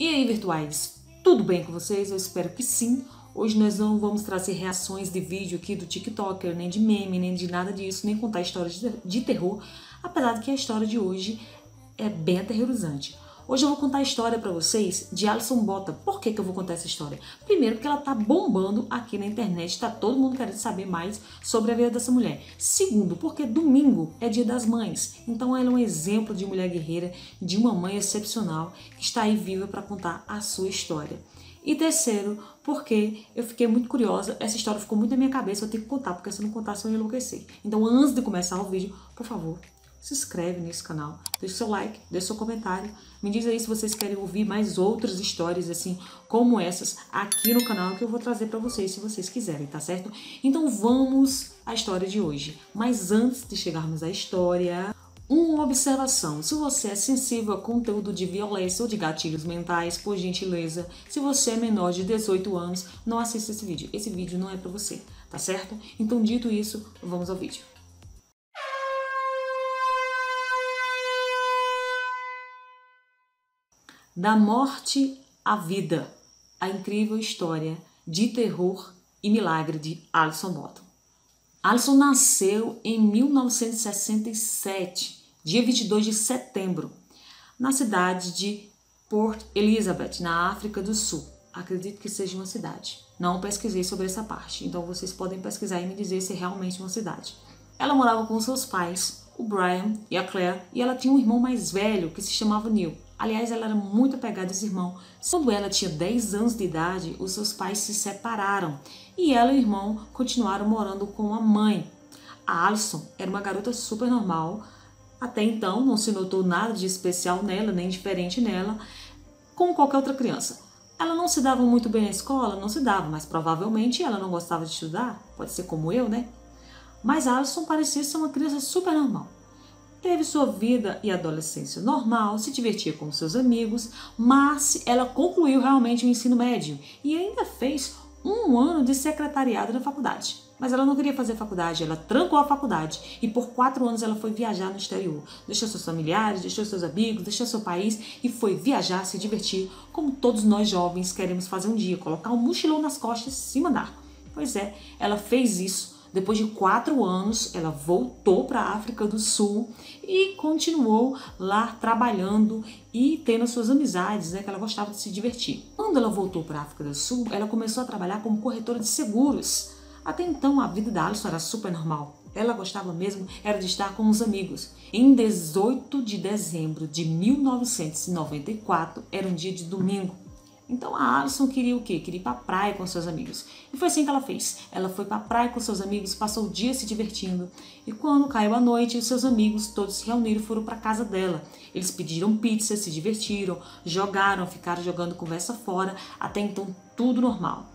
E aí, virtuais, tudo bem com vocês? Eu espero que sim. Hoje nós não vamos trazer reações de vídeo aqui do TikToker, nem de meme, nem de nada disso, nem contar histórias de terror, apesar de que a história de hoje é bem aterrorizante. Hoje eu vou contar a história pra vocês de Alison Bottom. Por que eu vou contar essa história? Primeiro, porque ela tá bombando aqui na internet, tá todo mundo querendo saber mais sobre a vida dessa mulher. Segundo, porque domingo é dia das mães, então ela é um exemplo de mulher guerreira, de uma mãe excepcional, que está aí viva para contar a sua história. E terceiro, porque eu fiquei muito curiosa, essa história ficou muito na minha cabeça, eu tenho que contar, porque se eu não contar, eu ia enlouquecer. Então antes de começar o vídeo, por favor, se inscreve nesse canal, deixa seu like, deixa seu comentário, me diz aí se vocês querem ouvir mais outras histórias assim como essas aqui no canal que eu vou trazer para vocês se vocês quiserem, tá certo? Então vamos à história de hoje. Mas antes de chegarmos à história, uma observação: se você é sensível a conteúdo de violência ou de gatilhos mentais, por gentileza, se você é menor de 18 anos, não assista esse vídeo. Esse vídeo não é para você, tá certo? Então dito isso, vamos ao vídeo. Da morte à vida, a incrível história de terror e milagre de Alison Bottom. Alison nasceu em 1967, dia 22 de setembro, na cidade de Port Elizabeth, na África do Sul. Acredito que seja uma cidade. Não pesquisei sobre essa parte, então vocês podem pesquisar e me dizer se é realmente uma cidade. Ela morava com seus pais, o Brian e a Claire, e ela tinha um irmão mais velho que se chamava Neil. Aliás, ela era muito apegada a esse irmão. Quando ela tinha 10 anos de idade, os seus pais se separaram e ela e o irmão continuaram morando com a mãe. A Alison era uma garota super normal. Até então, não se notou nada de especial nela, nem diferente nela, como qualquer outra criança. Ela não se dava muito bem na escola? Não se dava, mas provavelmente ela não gostava de estudar. Pode ser como eu, né? Mas a Alison parecia ser uma criança super normal. Teve sua vida e adolescência normal, se divertia com seus amigos, mas ela concluiu realmente o ensino médio e ainda fez um ano de secretariado na faculdade. Mas ela não queria fazer faculdade, ela trancou a faculdade e por 4 anos ela foi viajar no exterior. Deixou seus familiares, deixou seus amigos, deixou seu país e foi viajar, se divertir, como todos nós jovens queremos fazer um dia, colocar um mochilão nas costas e se mandar. Pois é, ela fez isso. Depois de 4 anos, ela voltou para a África do Sul e continuou lá trabalhando e tendo suas amizades, né, que ela gostava de se divertir. Quando ela voltou para a África do Sul, ela começou a trabalhar como corretora de seguros. Até então, a vida da Alison era super normal. Ela gostava mesmo era de estar com os amigos. Em 18 de dezembro de 1994, era um dia de domingo. Então a Alison queria o quê? Queria ir pra praia com seus amigos. E foi assim que ela fez. Ela foi pra praia com seus amigos, passou o dia se divertindo. E quando caiu a noite, os seus amigos todos se reuniram e foram pra casa dela. Eles pediram pizza, se divertiram, jogaram, ficaram jogando conversa fora. Até então tudo normal.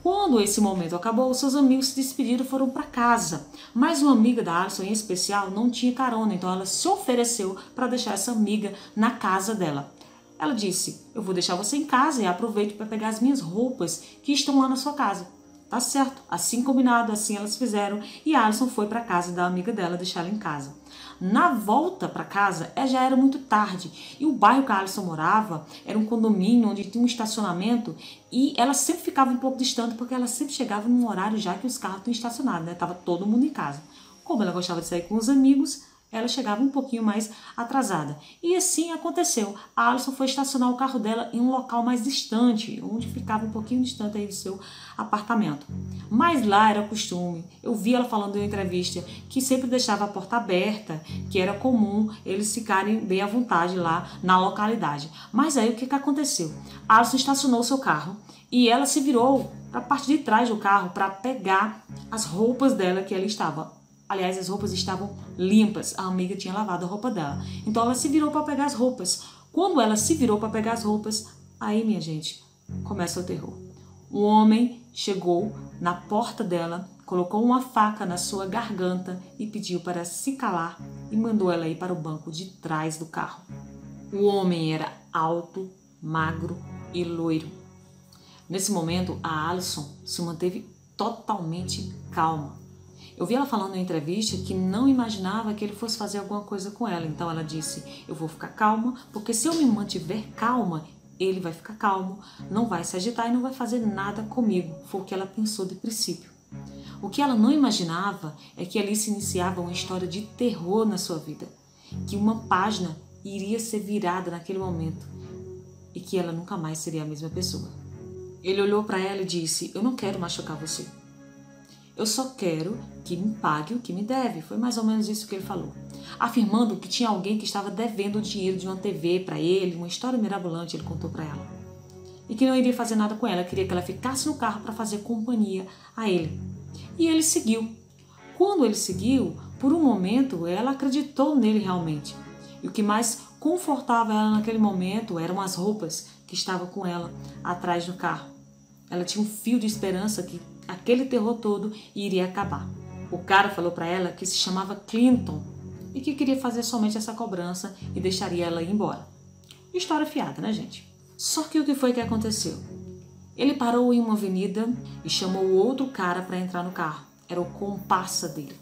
Quando esse momento acabou, os seus amigos se despediram e foram para casa. Mas uma amiga da Alison em especial não tinha carona, então ela se ofereceu para deixar essa amiga na casa dela. Ela disse: eu vou deixar você em casa e aproveito para pegar as minhas roupas que estão lá na sua casa. Tá certo, assim combinado, assim elas fizeram e a Alison foi para casa da amiga dela deixar ela em casa. Na volta para casa, já era muito tarde e o bairro que a Alison morava era um condomínio onde tinha um estacionamento e ela sempre ficava um pouco distante porque ela sempre chegava num horário já que os carros estão estacionados, né? Tava todo mundo em casa. Como ela gostava de sair com os amigos, ela chegava um pouquinho mais atrasada. E assim aconteceu. A Alison foi estacionar o carro dela em um local mais distante, onde ficava um pouquinho distante aí do seu apartamento. Mas lá era costume. Eu vi ela falando em uma entrevista que sempre deixava a porta aberta, que era comum eles ficarem bem à vontade lá na localidade. Mas aí o que aconteceu? A Alison estacionou o seu carro e ela se virou para a parte de trás do carro para pegar as roupas dela que ela estava. Aliás, as roupas estavam limpas, a amiga tinha lavado a roupa dela. Então ela se virou para pegar as roupas. Quando ela se virou para pegar as roupas, aí, minha gente, começa o terror. Um homem chegou na porta dela, colocou uma faca na sua garganta e pediu para se calar e mandou ela ir para o banco de trás do carro. O homem era alto, magro e loiro. Nesse momento, a Alison se manteve totalmente calma. Eu vi ela falando em entrevista que não imaginava que ele fosse fazer alguma coisa com ela. Então ela disse: eu vou ficar calma, porque se eu me mantiver calma, ele vai ficar calmo, não vai se agitar e não vai fazer nada comigo. Foi o que ela pensou de princípio. O que ela não imaginava é que ali se iniciava uma história de terror na sua vida, que uma página iria ser virada naquele momento e que ela nunca mais seria a mesma pessoa. Ele olhou para ela e disse: eu não quero machucar você. Eu só quero que me pague o que me deve. Foi mais ou menos isso que ele falou. Afirmando que tinha alguém que estava devendo o dinheiro de uma TV para ele, uma história mirabolante ele contou para ela. E que não iria fazer nada com ela, queria que ela ficasse no carro para fazer companhia a ele. E ele seguiu. Quando ele seguiu, por um momento ela acreditou nele realmente. E o que mais confortava ela naquele momento eram as roupas que estavam com ela atrás do carro. Ela tinha um fio de esperança que aquele terror todo iria acabar. O cara falou para ela que se chamava Clinton e que queria fazer somente essa cobrança e deixaria ela ir embora. História fiada, né, gente? Só que o que foi que aconteceu? Ele parou em uma avenida e chamou o outro cara para entrar no carro. Era o comparsa dele.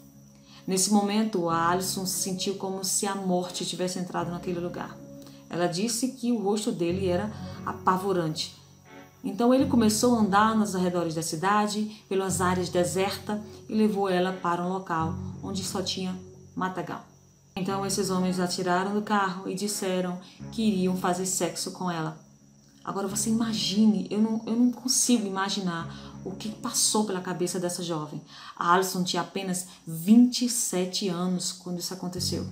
Nesse momento, a Alison se sentiu como se a morte tivesse entrado naquele lugar. Ela disse que o rosto dele era apavorante. Então ele começou a andar nos arredores da cidade, pelas áreas desertas, e levou ela para um local onde só tinha matagal. Então esses homens atiraram do carro e disseram que iriam fazer sexo com ela. Agora você imagine, eu não consigo imaginar o que passou pela cabeça dessa jovem. A Alison tinha apenas 27 anos quando isso aconteceu.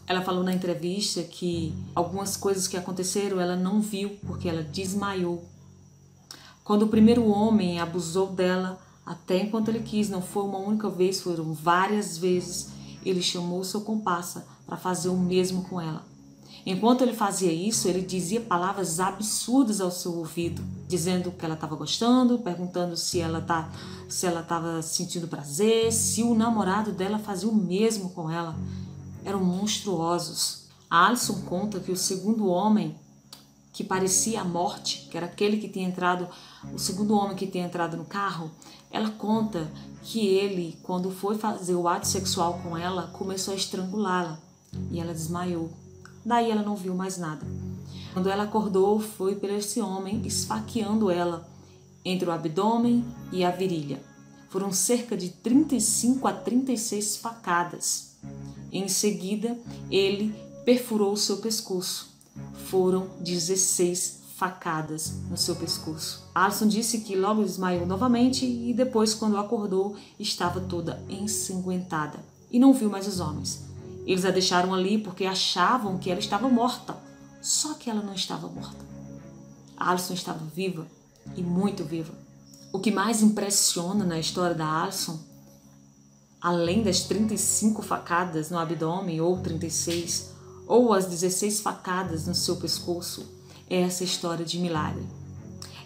Ela falou na entrevista que algumas coisas que aconteceram ela não viu porque ela desmaiou. Quando o primeiro homem abusou dela, até enquanto ele quis, não foi uma única vez, foram várias vezes, ele chamou seu comparsa para fazer o mesmo com ela. Enquanto ele fazia isso, ele dizia palavras absurdas ao seu ouvido, dizendo que ela estava gostando, perguntando se ela estava sentindo prazer, se o namorado dela fazia o mesmo com ela. Eram monstruosos. A Alison conta que o segundo homem, que parecia a morte, que era aquele que tinha entrado, o segundo homem que tinha entrado no carro, ela conta que ele, quando foi fazer o ato sexual com ela, começou a estrangulá-la e ela desmaiou. Daí ela não viu mais nada. Quando ela acordou, foi por esse homem esfaqueando ela entre o abdômen e a virilha. Foram cerca de 35 a 36 facadas. Em seguida, ele perfurou o seu pescoço. Foram 16 facadas no seu pescoço. Alison disse que logo desmaiou novamente e depois, quando acordou, estava toda ensanguentada e não viu mais os homens. Eles a deixaram ali porque achavam que ela estava morta. Só que ela não estava morta. A Alison estava viva e muito viva. O que mais impressiona na história da Alison, além das 35 facadas no abdômen ou 36, ou as 16 facadas no seu pescoço, é essa história de milagre.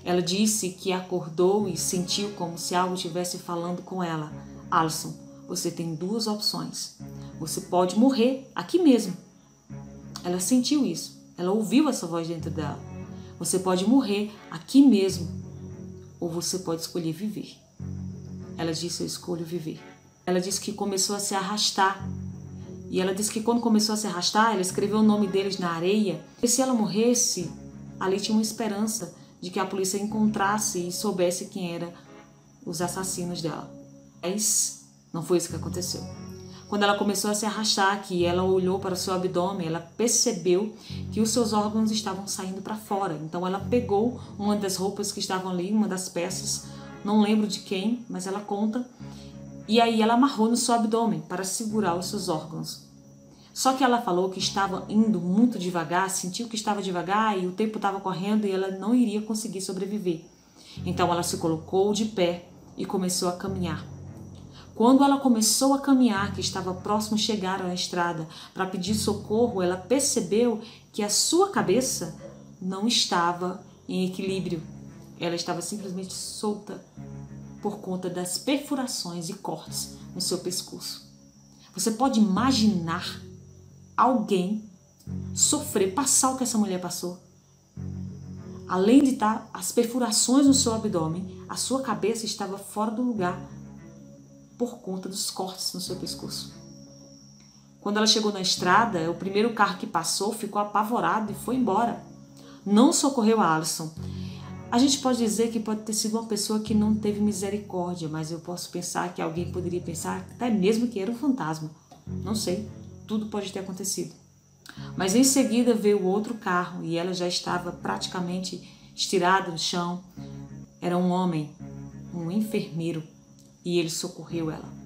Ela disse que acordou e sentiu como se algo estivesse falando com ela. Alison, você tem duas opções. Você pode morrer aqui mesmo. Ela sentiu isso. Ela ouviu essa voz dentro dela. Você pode morrer aqui mesmo. Ou você pode escolher viver. Ela disse, eu escolho viver. Ela disse que começou a se arrastar. E ela disse que quando começou a se arrastar, ela escreveu o nome deles na areia. E se ela morresse, ali tinha uma esperança de que a polícia encontrasse e soubesse quem eram os assassinos dela. Mas não foi isso que aconteceu. Quando ela começou a se arrastar, que ela olhou para o seu abdômen, ela percebeu que os seus órgãos estavam saindo para fora. Então ela pegou uma das roupas que estavam ali, uma das peças, não lembro de quem, mas ela conta, e aí ela amarrou no seu abdômen para segurar os seus órgãos. Só que ela falou que estava indo muito devagar, sentiu que estava devagar e o tempo estava correndo e ela não iria conseguir sobreviver. Então ela se colocou de pé e começou a caminhar. Quando ela começou a caminhar, que estava próximo a chegar à estrada para pedir socorro, ela percebeu que a sua cabeça não estava em equilíbrio. Ela estava simplesmente solta por conta das perfurações e cortes no seu pescoço. Você pode imaginar alguém sofrer, passar o que essa mulher passou? Além de estar as perfurações no seu abdômen, a sua cabeça estava fora do lugar por conta dos cortes no seu pescoço. Quando ela chegou na estrada, o primeiro carro que passou ficou apavorado e foi embora. não socorreu a Alisson. A gente pode dizer que pode ter sido uma pessoa que não teve misericórdia, mas eu posso pensar que alguém poderia pensar até mesmo que era um fantasma. Não sei, tudo pode ter acontecido. Mas em seguida veio outro carro e ela já estava praticamente estirada no chão. Era um homem, um enfermeiro, e ele socorreu ela.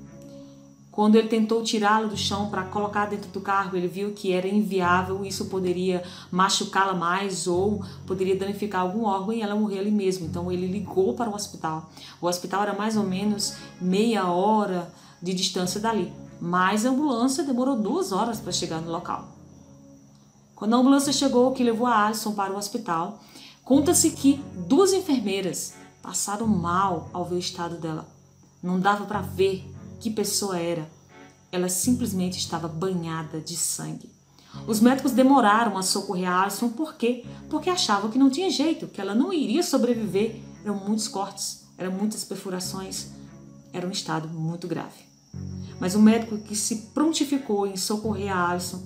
Quando ele tentou tirá-la do chão para colocar dentro do carro, ele viu que era inviável, isso poderia machucá-la mais ou poderia danificar algum órgão e ela morrer ali mesmo. Então ele ligou para o hospital. O hospital era mais ou menos meia hora de distância dali, mas a ambulância demorou 2 horas para chegar no local. Quando a ambulância chegou, que levou a Alisson para o hospital, conta-se que 2 enfermeiras passaram mal ao ver o estado dela. Não dava para ver que pessoa era. Ela simplesmente estava banhada de sangue. Os médicos demoraram a socorrer a Alisson, por quê? Porque achavam que não tinha jeito, que ela não iria sobreviver. Eram muitos cortes, eram muitas perfurações, era um estado muito grave. Mas o médico que se prontificou em socorrer a Alisson,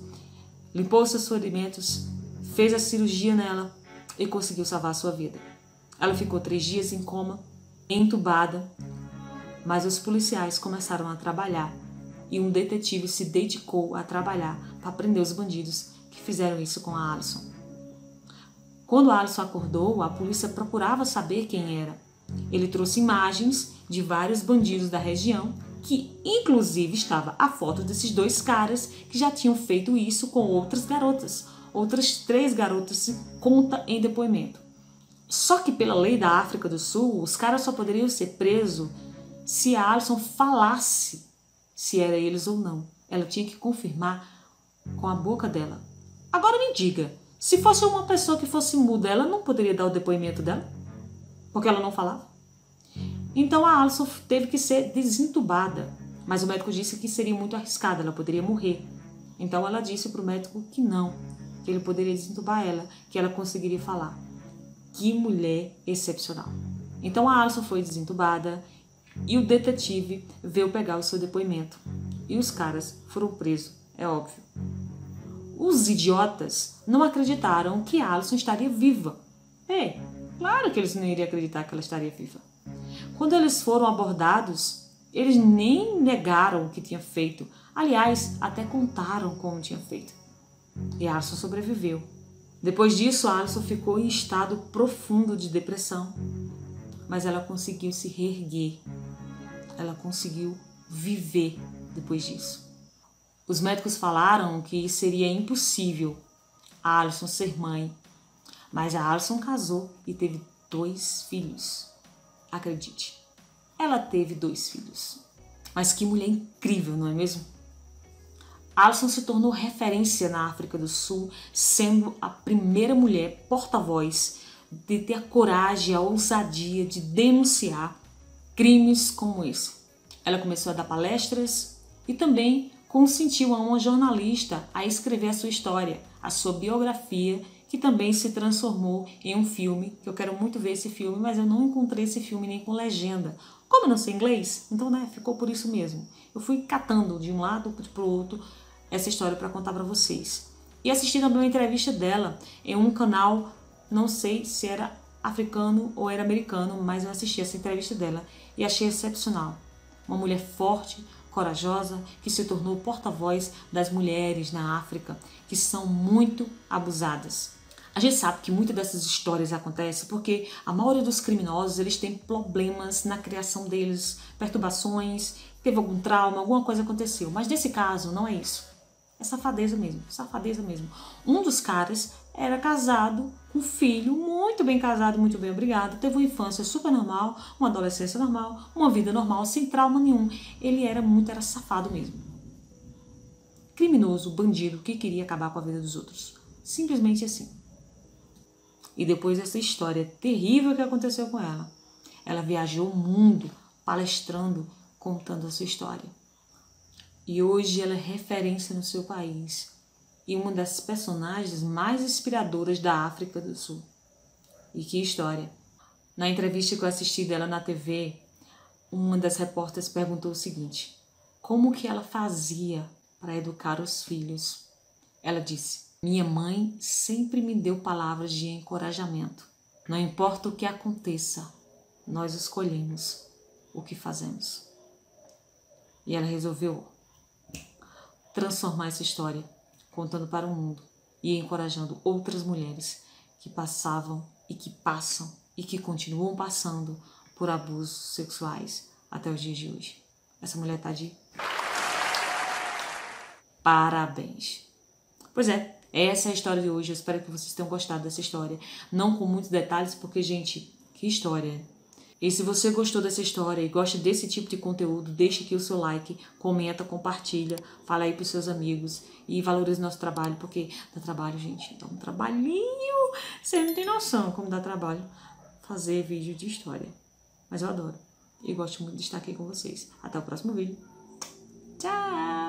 limpou seus ferimentos, fez a cirurgia nela e conseguiu salvar a sua vida. Ela ficou 3 dias em coma, entubada, mas os policiais começaram a trabalhar e um detetive se dedicou a trabalhar para prender os bandidos que fizeram isso com a Alisson. Quando a Alisson acordou, a polícia procurava saber quem era. Ele trouxe imagens de vários bandidos da região, que inclusive estava a foto desses 2 caras que já tinham feito isso com outras garotas. Outras 3 garotas se conta em depoimento. Só que pela lei da África do Sul, os caras só poderiam ser presos se a Alisson falasse se era eles ou não. Ela tinha que confirmar com a boca dela. Agora me diga, se fosse uma pessoa que fosse muda, ela não poderia dar o depoimento dela? Porque ela não falava? Então a Alisson teve que ser desentubada, mas o médico disse que seria muito arriscado, ela poderia morrer. Então ela disse para o médico que não, que ele poderia desentubar ela, que ela conseguiria falar. Que mulher excepcional. Então a Alisson foi desentubada e o detetive veio pegar o seu depoimento. E os caras foram presos, é óbvio. Os idiotas não acreditaram que a Alisson estaria viva. Claro que eles não iriam acreditar que ela estaria viva. Quando eles foram abordados, eles nem negaram o que tinha feito. Aliás, até contaram como tinha feito. E a Alisson sobreviveu. Depois disso, a Alisson ficou em estado profundo de depressão. Mas ela conseguiu se reerguer. Ela conseguiu viver depois disso. Os médicos falaram que seria impossível a Alisson ser mãe. Mas a Alisson casou e teve 2 filhos. Acredite, ela teve 2 filhos. Mas que mulher incrível, não é mesmo? Alisson se tornou referência na África do Sul, sendo a primeira mulher porta-voz de ter a coragem, a ousadia de denunciar crimes como esse. Ela começou a dar palestras e também consentiu a uma jornalista a escrever a sua história, a sua biografia, que também se transformou em um filme, que eu quero muito ver esse filme, mas eu não encontrei esse filme nem com legenda. Como eu não sei inglês, então ficou por isso mesmo. Eu fui catando de um lado para o outro essa história para contar para vocês. E assisti também uma entrevista dela em um canal, não sei se era africano ou era americano, mas eu assisti essa entrevista dela e achei excepcional. Uma mulher forte, corajosa, que se tornou porta-voz das mulheres na África, que são muito abusadas. A gente sabe que muitas dessas histórias acontecem porque a maioria dos criminosos eles têm problemas na criação deles, perturbações, teve algum trauma, alguma coisa aconteceu. Mas nesse caso não é isso. É safadeza mesmo, safadeza mesmo. Um dos caras era casado, com filho, muito bem casado, muito bem obrigado, teve uma infância super normal, uma adolescência normal, uma vida normal, sem trauma nenhum. Ele era safado mesmo. Criminoso, bandido, que queria acabar com a vida dos outros. Simplesmente assim. E depois dessa história terrível que aconteceu com ela, ela viajou o mundo, palestrando, contando a sua história. E hoje ela é referência no seu país e uma das personagens mais inspiradoras da África do Sul. E que história! Na entrevista que eu assisti dela na TV, uma das repórteres perguntou o seguinte: como que ela fazia para educar os filhos? Ela disse: Minha mãe sempre me deu palavras de encorajamento. Não importa o que aconteça, nós escolhemos o que fazemos. E ela resolveu transformar essa história, contando para o mundo e encorajando outras mulheres que passavam e que passam e que continuam passando por abusos sexuais até os dias de hoje. Essa mulher tá de parabéns. Pois é, essa é a história de hoje. Eu espero que vocês tenham gostado dessa história. Não com muitos detalhes, porque, gente, que história. E se você gostou dessa história e gosta desse tipo de conteúdo, deixa aqui o seu like, comenta, compartilha, fala aí pros seus amigos e valorize nosso trabalho, porque dá trabalho, gente. Dá um trabalhinho. Você não tem noção como dá trabalho fazer vídeo de história. Mas eu adoro. E gosto muito de estar aqui com vocês. Até o próximo vídeo. Tchau!